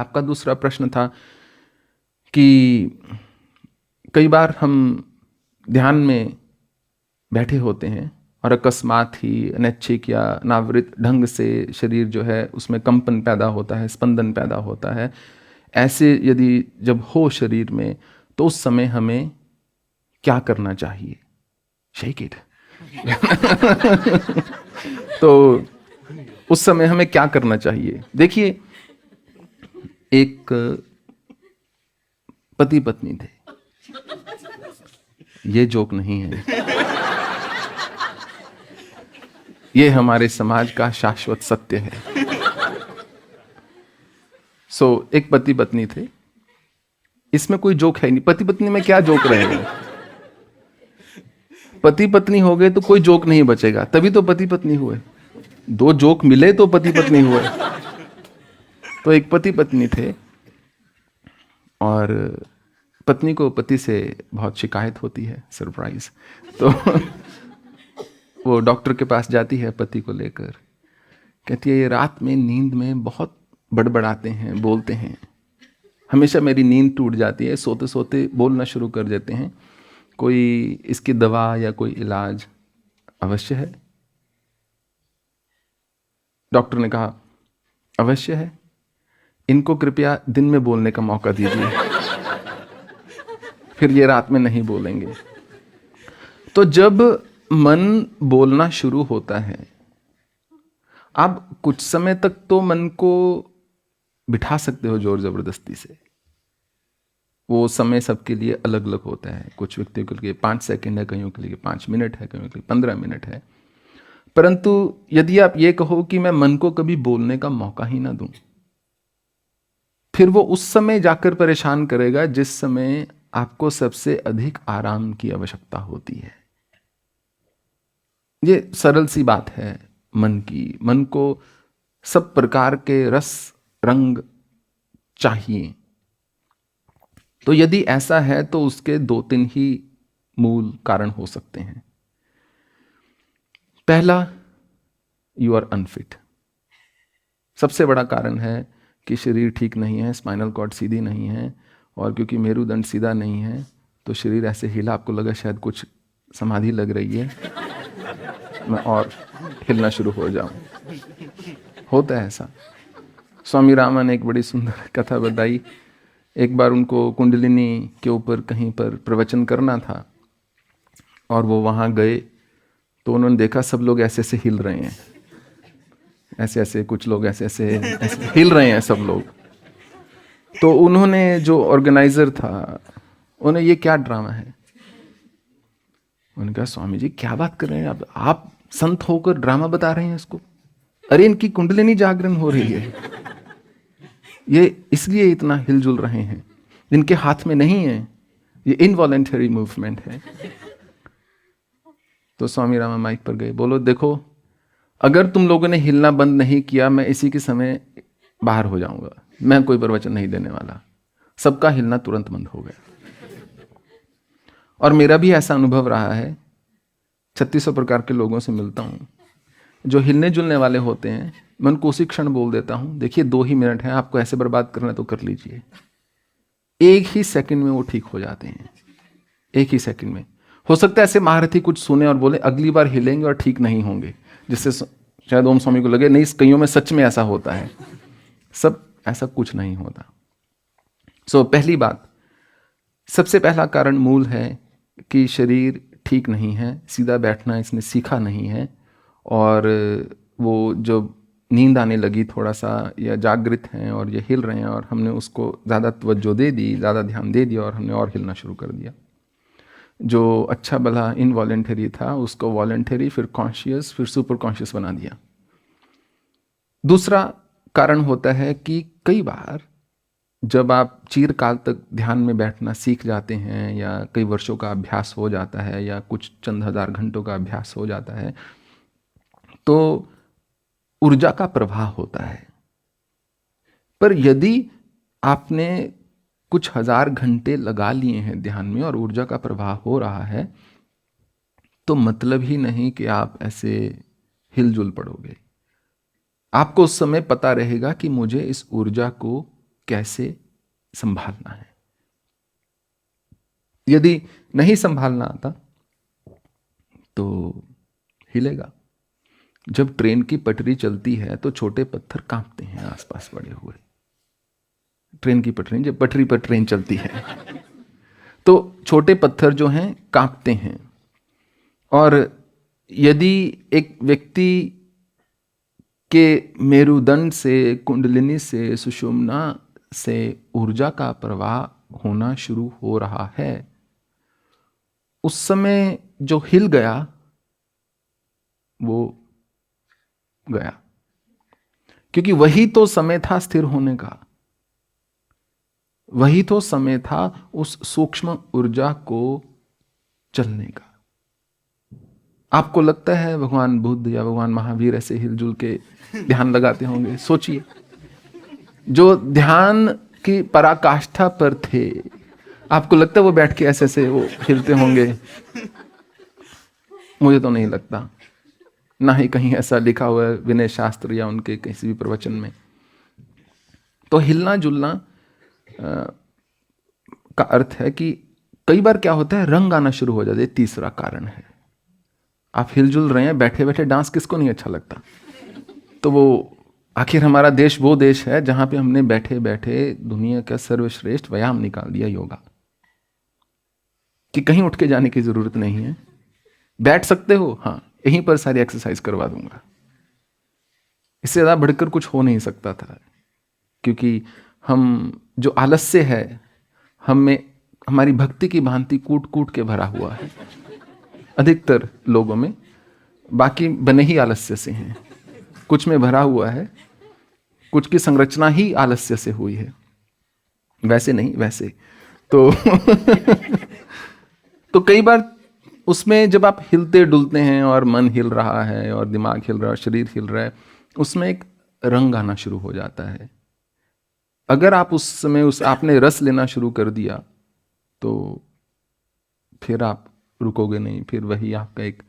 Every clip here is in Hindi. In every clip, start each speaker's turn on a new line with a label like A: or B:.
A: आपका दूसरा प्रश्न था कि कई बार हम ध्यान में बैठे होते हैं और अकस्मात ही अनैच्छिक या अनावृत ढंग से शरीर जो है उसमें कंपन पैदा होता है, स्पंदन पैदा होता है। ऐसे यदि जब हो शरीर में तो उस समय हमें क्या करना चाहिए? Shake it. तो उस समय हमें क्या करना चाहिए? देखिए, एक पति पत्नी थे, ये जोक नहीं है, ये हमारे समाज का शाश्वत सत्य है। एक पति पत्नी थे, इसमें कोई जोक है नहीं। पति पत्नी में क्या जोक रहेगा? पति पत्नी हो गए तो कोई जोक नहीं बचेगा, तभी तो पति पत्नी हुए। दो जोक मिले तो पति पत्नी हुए। तो एक पति पत्नी थे और पत्नी को पति से बहुत शिकायत होती है, सरप्राइज। तो वो डॉक्टर के पास जाती है पति को लेकर, कहती है ये रात में नींद में बहुत बड़बड़ाते हैं, बोलते हैं, हमेशा मेरी नींद टूट जाती है, सोते सोते बोलना शुरू कर देते हैं, कोई इसकी दवा या कोई इलाज अवश्य है? डॉक्टर ने कहा अवश्य है, इनको कृपया दिन में बोलने का मौका दीजिए, फिर ये रात में नहीं बोलेंगे। तो जब मन बोलना शुरू होता है, आप कुछ समय तक तो मन को बिठा सकते हो जोर जबरदस्ती से, वो समय सबके लिए अलग अलग होता है। कुछ व्यक्तियों के लिए 5 सेकंड है, कईयों के लिए 5 मिनट है, कईयों के लिए 15 मिनट है। परंतु यदि आप ये कहो कि मैं मन को कभी बोलने का मौका ही ना दूं, फिर वो उस समय जाकर परेशान करेगा जिस समय आपको सबसे अधिक आराम की आवश्यकता होती है। ये सरल सी बात है मन की। मन को सब प्रकार के रस रंग चाहिए। तो यदि ऐसा है तो उसके 2-3 ही मूल कारण हो सकते हैं। पहला, यू आर अनफिट। सबसे बड़ा कारण है कि शरीर ठीक नहीं है, स्पाइनल कॉर्ड सीधी नहीं है, और क्योंकि मेरुदंड सीधा नहीं है तो शरीर ऐसे हिला, आपको लगा शायद कुछ समाधि लग रही है, मैं और हिलना शुरू हो जाऊं। होता है ऐसा। स्वामी रामा ने एक बड़ी सुंदर कथा बताई। एक बार उनको कुंडलिनी के ऊपर कहीं पर प्रवचन करना था और वो वहाँ गए तो उन्होंने देखा सब लोग ऐसे ऐसे हिल रहे हैं, ऐसे ऐसे, कुछ लोग ऐसे ऐसे हिल रहे हैं सब लोग। तो उन्होंने, जो ऑर्गेनाइजर था, उन्हें ये क्या ड्रामा है? उन्होंने कहा स्वामी जी क्या बात कर रहे हैं आप संत होकर ड्रामा बता रहे हैं इसको? अरे इनकी कुंडलिनी जागरण हो रही है, ये इसलिए इतना हिलजुल रहे हैं, इनके हाथ में नहीं है, ये इनवॉलेंटरी मूवमेंट है। तो स्वामी रामा माइक पर गए, बोलो देखो, अगर तुम लोगों ने हिलना बंद नहीं किया मैं इसी के समय बाहर हो जाऊंगा, मैं कोई प्रवचन नहीं देने वाला। सबका हिलना तुरंत बंद हो गया। और मेरा भी ऐसा अनुभव रहा है, 3600 प्रकार के लोगों से मिलता हूं, जो हिलने जुलने वाले होते हैं, मैं उनको उसी क्षण बोल देता हूं, देखिए 2 ही मिनट है, आपको ऐसे बर्बाद करना है तो कर लीजिए। 1 ही सेकंड में वो ठीक हो जाते हैं, 1 ही सेकंड में। हो सकता है ऐसे महारथी कुछ सुने और बोले अगली बार हिलेंगे और ठीक नहीं होंगे, जिससे शायद ओम स्वामी को लगे नहीं, कईयों में सच में ऐसा होता है। सब ऐसा कुछ नहीं होता। पहली बात, सबसे पहला कारण मूल है कि शरीर ठीक नहीं है, सीधा बैठना इसने सीखा नहीं है, और वो जो नींद आने लगी थोड़ा सा, या जागृत हैं और ये हिल रहे हैं और हमने उसको ज़्यादा तवज्जो दे दी, ज़्यादा ध्यान दे दिया और हमने और हिलना शुरू कर दिया। जो अच्छा भला इनवॉलेंटरी था उसको वॉलेंटरी, फिर कॉन्शियस, फिर सुपर कॉन्शियस बना दिया। दूसरा कारण होता है कि कई बार जब आप चिरकाल तक ध्यान में बैठना सीख जाते हैं, या कई वर्षों का अभ्यास हो जाता है, या कुछ चंद हजार घंटों का अभ्यास हो जाता है, तो ऊर्जा का प्रवाह होता है। पर यदि आपने कुछ 1000 घंटे लगा लिए हैं ध्यान में और ऊर्जा का प्रवाह हो रहा है, तो मतलब ही नहीं कि आप ऐसे हिलजुल पड़ोगे। आपको उस समय पता रहेगा कि मुझे इस ऊर्जा को कैसे संभालना है। यदि नहीं संभालना आता तो हिलेगा। जब ट्रेन की पटरी चलती है तो छोटे पत्थर कांपते हैं आसपास पड़े हुए। ट्रेन की पटरी, जब पटरी पर ट्रेन चलती है तो छोटे पत्थर जो हैं कांपते हैं। और यदि एक व्यक्ति के मेरुदंड से, कुंडलिनी से, सुषुम्ना से ऊर्जा का प्रवाह होना शुरू हो रहा है, उस समय जो हिल गया वो गया, क्योंकि वही तो समय था स्थिर होने का, वही तो समय था उस सूक्ष्म ऊर्जा को चलने का। आपको लगता है भगवान बुद्ध या भगवान महावीर ऐसे हिलजुल के ध्यान लगाते होंगे? सोचिए, जो ध्यान की पराकाष्ठा पर थे, आपको लगता है वो बैठ के ऐसे ऐसे वो हिलते होंगे? मुझे तो नहीं लगता, ना ही कहीं ऐसा लिखा हुआ है विनय शास्त्र या उनके किसी भी प्रवचन में। तो हिलना जुलना का अर्थ है कि कई बार क्या होता है, रंग आना शुरू हो जाते। तीसरा कारण है, आप हिलजुल रहे हैं, बैठे बैठे डांस किसको नहीं अच्छा लगता? तो वो आखिर हमारा देश वो देश है जहां पे हमने बैठे बैठे दुनिया का सर्वश्रेष्ठ व्यायाम निकाल दिया, योगा, कि कहीं उठ के जाने की जरूरत नहीं है। बैठ सकते हो, हाँ, यहीं पर सारी एक्सरसाइज करवा दूंगा। इससे ज्यादा बढ़कर कुछ हो नहीं सकता था, क्योंकि हम जो आलस्य है हम में, हमारी भक्ति की भांति कूट कूट के भरा हुआ है अधिकतर लोगों में। बाकी बने ही आलस्य से हैं, कुछ में भरा हुआ है, कुछ की संरचना ही आलस्य से हुई है, वैसे नहीं, वैसे तो तो कई बार उसमें जब आप हिलते डुलते हैं और मन हिल रहा है और दिमाग हिल रहा है और शरीर हिल रहा है, उसमें एक रंग आना शुरू हो जाता है। अगर आप उस समय आपने रस लेना शुरू कर दिया तो फिर आप रुकोगे नहीं, फिर वही आपका एक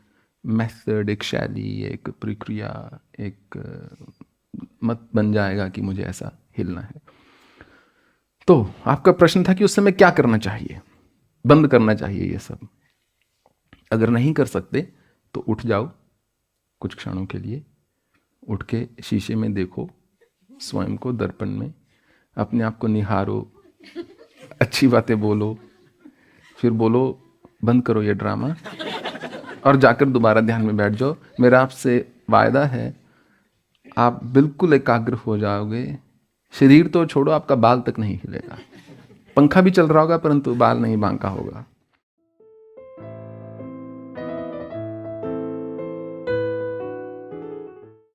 A: मेथड, एक शैली, एक प्रक्रिया, एक मत बन जाएगा कि मुझे ऐसा हिलना है। तो आपका प्रश्न था कि उस समय क्या करना चाहिए? बंद करना चाहिए ये सब। अगर नहीं कर सकते तो उठ जाओ कुछ क्षणों के लिए, उठ के शीशे में देखो, स्वयं को दर्पण में, अपने आप को निहारो, अच्छी बातें बोलो, फिर बोलो बंद करो ये ड्रामा, और जाकर दोबारा ध्यान में बैठ जाओ। मेरा आपसे वायदा है आप बिल्कुल एकाग्र हो जाओगे। शरीर तो छोड़ो, आपका बाल तक नहीं हिलेगा। पंखा भी चल रहा होगा परंतु बाल नहीं बांका होगा।